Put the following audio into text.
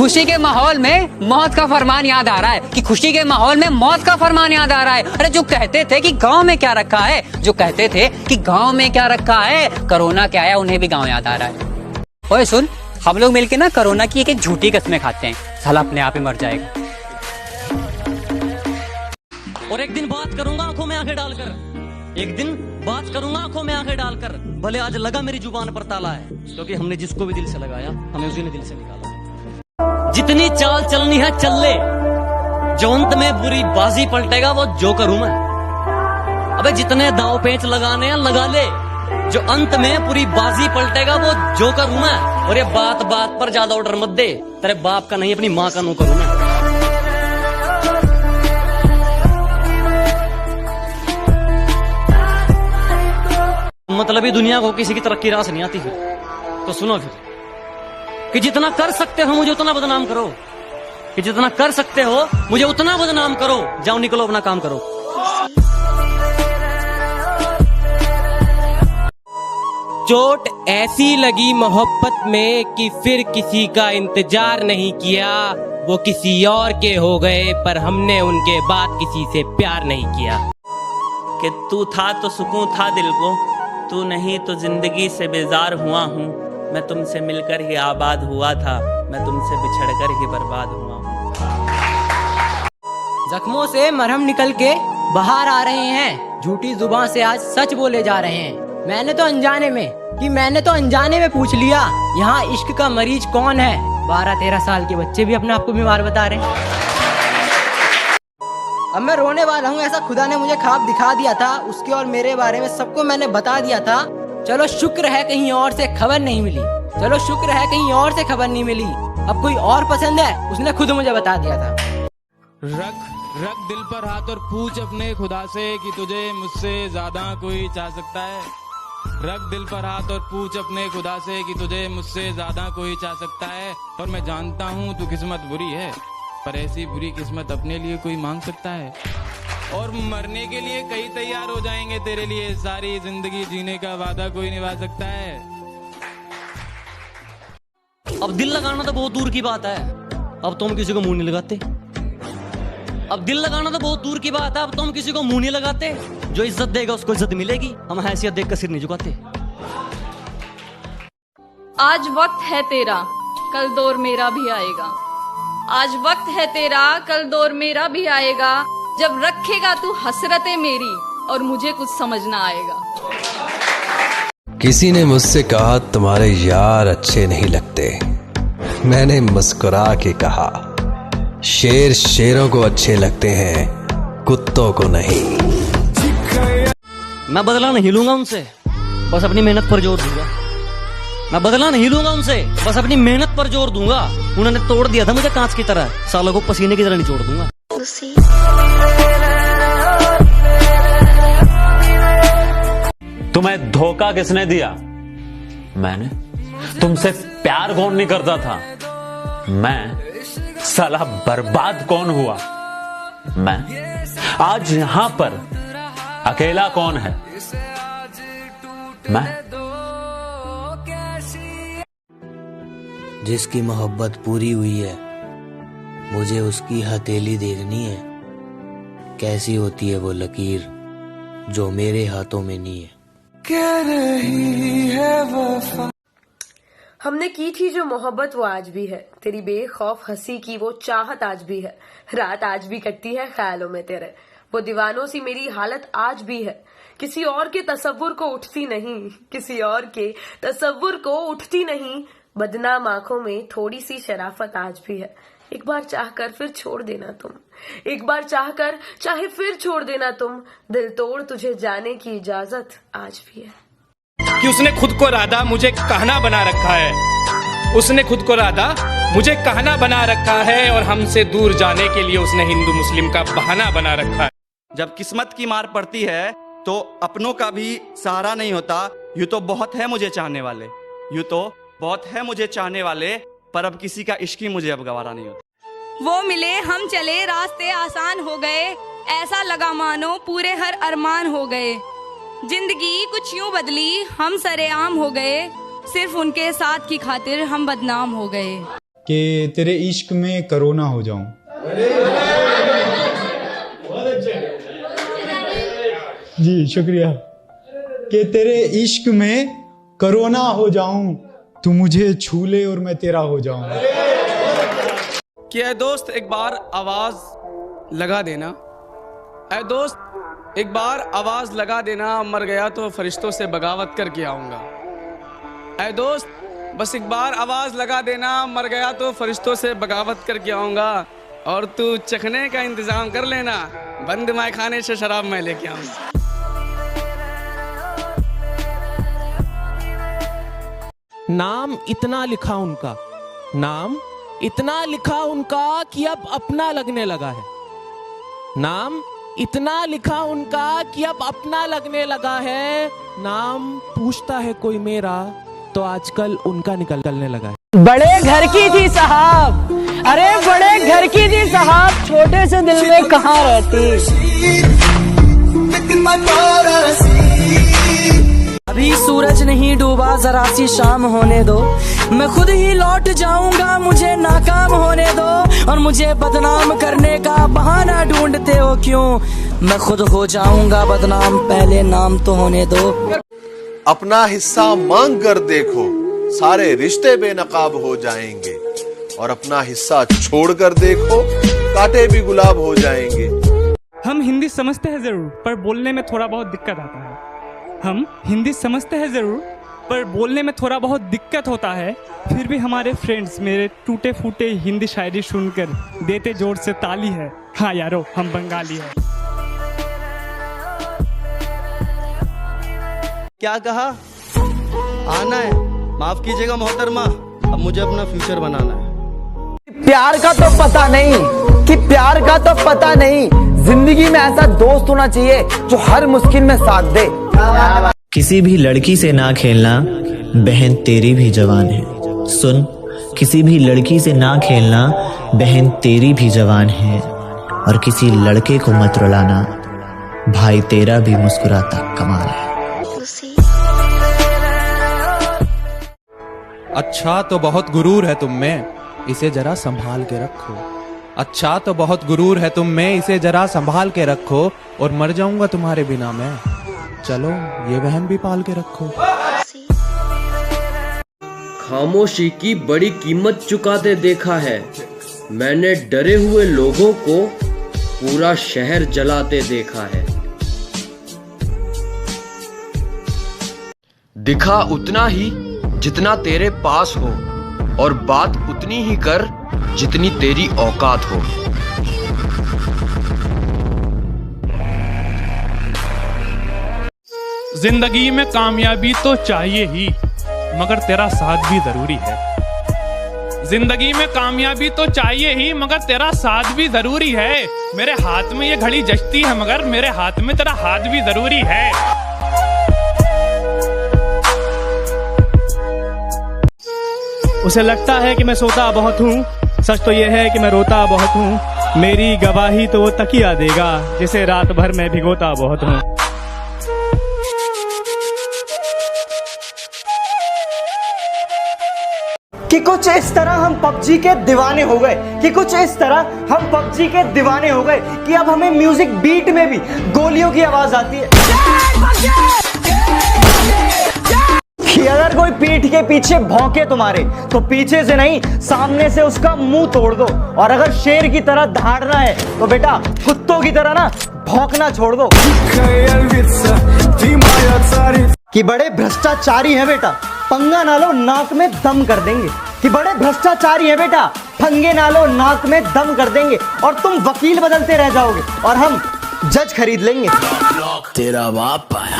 खुशी के माहौल में मौत का फरमान याद आ रहा है कि खुशी के माहौल में मौत का फरमान याद आ रहा है। अरे जो कहते थे कि गांव में क्या रखा है, जो कहते थे कि गांव में क्या रखा है, कोरोना क्या आया उन्हें भी गांव याद आ रहा है। ओए सुन, हम लोग मिलके ना कोरोना की एक झूठी कस्में खाते हैं, साला अपने आप ही मर जाएगा। और एक दिन बात करूंगा आंखों में आंखें डालकर, एक दिन बात करूंगा आंखों में आंखें डालकर। भले आज लगा मेरी जुबान पर ताला है, क्योंकि हमने जिसको भी दिल से लगाया हमें उसी ने दिल से निकाला। जितनी चाल चलनी है चल ले, जो अंत में बुरी बाजी पलटेगा वो जोकर हूं मैं। अबे जितने दाव पेंच लगाने हैं लगा ले, जो अंत में पूरी बाजी पलटेगा वो जोकर हूं मैं। और ये बात बात पर ज्यादा ऑर्डर मत दे, तेरे बाप का नहीं अपनी माँ का नौकर हूं मैं। मतलब ही दुनिया को किसी की तरक्की रास नहीं आती फिर तो सुनो फिर कि जितना कर सकते हो मुझे उतना बदनाम करो, कि जितना कर सकते हो मुझे उतना बदनाम करो। जाओ निकलो अपना काम करो। चोट ऐसी लगी मोहब्बत में कि फिर किसी का इंतजार नहीं किया। वो किसी और के हो गए पर हमने उनके बाद किसी से प्यार नहीं किया। कि तू था तो सुकून था दिल को, तू नहीं तो जिंदगी से बेजार हुआ हूँ। मैं तुमसे मिलकर ही आबाद हुआ था, मैं तुमसे बिछड़कर ही बर्बाद हुआ हूँ। जख्मों से मरहम निकल के बाहर आ रहे हैं, झूठी जुबान से आज सच बोले जा रहे हैं। मैंने तो अनजाने में पूछ लिया यहाँ इश्क का मरीज कौन है। 12-13 साल के बच्चे भी अपने आप को बीमार बता रहे हैं। अब मैं रोने वाला हूँ, ऐसा खुदा ने मुझे ख्वाब दिखा दिया था, उसके और मेरे बारे में सबको मैंने बता दिया था। चलो शुक्र है कहीं और से खबर नहीं मिली, चलो शुक्र है कहीं और से खबर नहीं मिली। अब कोई और पसंद है, उसने खुद मुझे बता दिया था। रख दिल पर हाथ और पूछ अपने खुदा से कि तुझे मुझसे ज्यादा कोई चाह सकता है। रख दिल पर हाथ और पूछ अपने खुदा से कि तुझे मुझसे ज्यादा कोई चाह सकता है। और मैं जानता हूँ तू किस्मत बुरी है, पर ऐसी बुरी किस्मत अपने लिए कोई मांग सकता है। और मरने के लिए कई तैयार हो जाएंगे तेरे लिए, सारी जिंदगी जीने का वादा कोई निभा सकता है। अब दिल लगाना तो बहुत दूर की बात है, अब तो हम किसी को मुंह नहीं लगाते। अब दिल लगाना तो बहुत दूर की बात है, अब तो हम किसी को मुंह नहीं लगाते। जो इज्जत देगा उसको इज्जत मिलेगी, हम हैसियत देख कर सिर नहीं झुकाते। आज वक्त है तेरा, कल दौर मेरा भी आएगा। आज वक्त है तेरा, कल दौर मेरा भी आएगा। जब रखेगा तू हसरतें मेरी और मुझे कुछ समझ ना आएगा। किसी ने मुझसे कहा तुम्हारे यार अच्छे नहीं लगते। मैंने मुस्कुरा के कहा शेर शेरों को अच्छे लगते हैं, कुत्तों को नहीं। मैं बदला नहीं लूंगा उनसे, बस अपनी मेहनत पर जोर दूंगा। मैं बदला नहीं लूंगा उनसे, बस अपनी मेहनत पर जोर दूंगा। उन्होंने तोड़ दिया था मुझे कांच की तरह, सालों को पसीने की तरह नहीं छोड़ दूंगा। तुम्हें धोखा किसने दिया? मैंने। तुमसे प्यार कौन नहीं करता था? मैं। साला बर्बाद कौन हुआ? मैं। आज यहां पर अकेला कौन है? मैं। जिसकी मोहब्बत पूरी हुई है, मुझे उसकी हथेली देखनी है। कैसी होती है वो लकीर जो मेरे हाथों में नहीं है। कह रही है वफा। हमने की थी जो मोहब्बत वो आज भी है, तेरी बेखौफ हंसी की वो चाहत आज भी है। रात आज भी कटती है ख्यालों में तेरे, वो दीवानों सी मेरी हालत आज भी है। किसी और के तसव्वुर को उठती नहीं, किसी और के तसव्वुर को उठती नहीं। बदनाम आंखों में थोड़ी सी शराफत आज भी है। एक बार चाहकर फिर छोड़ देना तुम, एक बार चाहकर चाहे फिर छोड़ देना तुम। दिल तोड़ तुझे जाने की इजाजत आज भी है। कि उसने खुद को राधा मुझे कहना बना रखा है, उसने खुद को राधा मुझे कहना बना रखा है। और हमसे दूर जाने के लिए उसने हिंदू मुस्लिम का बहाना बना रखा है। जब किस्मत की मार पड़ती है तो अपनों का भी सहारा नहीं होता। यूं तो बहुत है मुझे चाहने वाले, यूं तो बहुत है मुझे चाहने वाले, पर अब किसी का इश्क ही मुझे अब गवारा नहीं होता। वो मिले हम चले रास्ते आसान हो गए, ऐसा लगा मानो पूरे हर अरमान हो गए। जिंदगी कुछ यूं बदली हम सरेआम हो गए, सिर्फ उनके साथ की खातिर हम बदनाम हो गए। कि तेरे इश्क में कोरोना हो जाऊं। जी शुक्रिया। कि तेरे इश्क में कोरोना हो जाऊं, तू मुझे छू ले और मैं तेरा हो जाऊं। कि ऐ दोस्त एक बार आवाज लगा देना, ऐ दोस्त एक बार आवाज लगा देना, मर गया तो फरिश्तों से बगावत करके आऊंगा। ऐ दोस्त बस एक बार आवाज लगा देना, मर गया तो फरिश्तों से बगावत करके आऊंगा। और तू चखने का इंतजाम कर लेना, बंद माय खाने से शराब मैं लेके आऊंगा। नाम इतना लिखा उनका, नाम इतना लिखा उनका कि अब अपना लगने लगा है। नाम इतना लिखा उनका कि अब अपना लगने लगा है। नाम पूछता है कोई मेरा तो आजकल उनका निकलने लगा है। बड़े घर की थी साहब, अरे बड़े घर की थी साहब, छोटे से दिल में कहाँ रहती। अभी सूरज नहीं डूबा, जरा सी शाम होने दो, मैं खुद ही लौट जाऊंगा, मुझे नाकाम होने दो। और मुझे बदनाम करने का बहाना ढूंढते हो क्यों, मैं खुद हो जाऊंगा बदनाम, पहले नाम तो होने दो। अपना हिस्सा मांग कर देखो, सारे रिश्ते बेनकाब हो जाएंगे। और अपना हिस्सा छोड़ कर देखो, कांटे भी गुलाब हो जाएंगे। हम हिंदी समझते हैं जरूर, पर बोलने में थोड़ा बहुत दिक्कत आता है। हम हिंदी समझते हैं जरूर, पर बोलने में थोड़ा बहुत दिक्कत होता है। फिर भी हमारे फ्रेंड्स मेरे टूटे फूटे हिंदी शायरी सुनकर देते जोर से ताली है। हाँ यारो, हम बंगाली हैं। क्या कहा? आना है? माफ कीजिएगा मोहतरमा, अब मुझे अपना फ्यूचर बनाना है। प्यार का तो पता नहीं, कि प्यार का तो पता नहीं, जिंदगी में ऐसा दोस्त होना चाहिए जो हर मुश्किल में साथ दे। किसी भी लड़की से ना खेलना, बहन तेरी भी जवान है। सुन, किसी भी लड़की से ना खेलना, बहन तेरी भी जवान है। और किसी लड़के को मत रुलाना, भाई तेरा भी मुस्कुराता कमाल है। अच्छा तो बहुत गुरूर है तुम में, इसे जरा संभाल के रखो। अच्छा तो बहुत गुरूर है तुम में, इसे जरा संभाल के रखो। और मर जाऊंगा तुम्हारे बिना मैं, चलो ये बहन भी पाल के रखो। खामोशी की बड़ी कीमत चुकाते देखा है मैंने, डरे हुए लोगों को पूरा शहर जलाते देखा है। दिखा उतना ही जितना तेरे पास हो, और बात उतनी ही कर जितनी तेरी औकात हो। जिंदगी में कामयाबी तो चाहिए ही, मगर तेरा साथ भी जरूरी है। जिंदगी में कामयाबी तो चाहिए ही, मगर तेरा साथ भी जरूरी है। मेरे हाथ में ये घड़ी जचती है, मगर मेरे हाथ में तेरा हाथ भी जरूरी है। उसे लगता है कि मैं सोता बहुत हूँ, सच तो ये है कि मैं रोता बहुत हूँ। मेरी गवाही तो वो तकिया देगा, जिसे रात भर मैं भिगोता बहुत हूँ। कि कुछ इस तरह हम पबजी के दीवाने हो गए, कि कुछ इस तरह हम पबजी के दीवाने हो गए कि अब हमें म्यूजिक बीट में भी गोलियों की आवाज आती है। कि अगर कोई पीठ के पीछे भौंके तुम्हारे, तो पीछे से नहीं, सामने से उसका मुंह तोड़ दो। और अगर शेर की तरह दहाड़ना है, तो बेटा कुत्तों की तरह ना भौंकना छोड़ दो। कि बड़े भ्रष्टाचारी हैं बेटा, पंगा ना लो, नाक में दम कर देंगे। कि बड़े भ्रष्टाचारी हैं बेटा, पंगे ना लो, नाक में दम कर देंगे। और तुम वकील बदलते रह जाओगे और हम जज खरीद लेंगे। तेरा बाप है।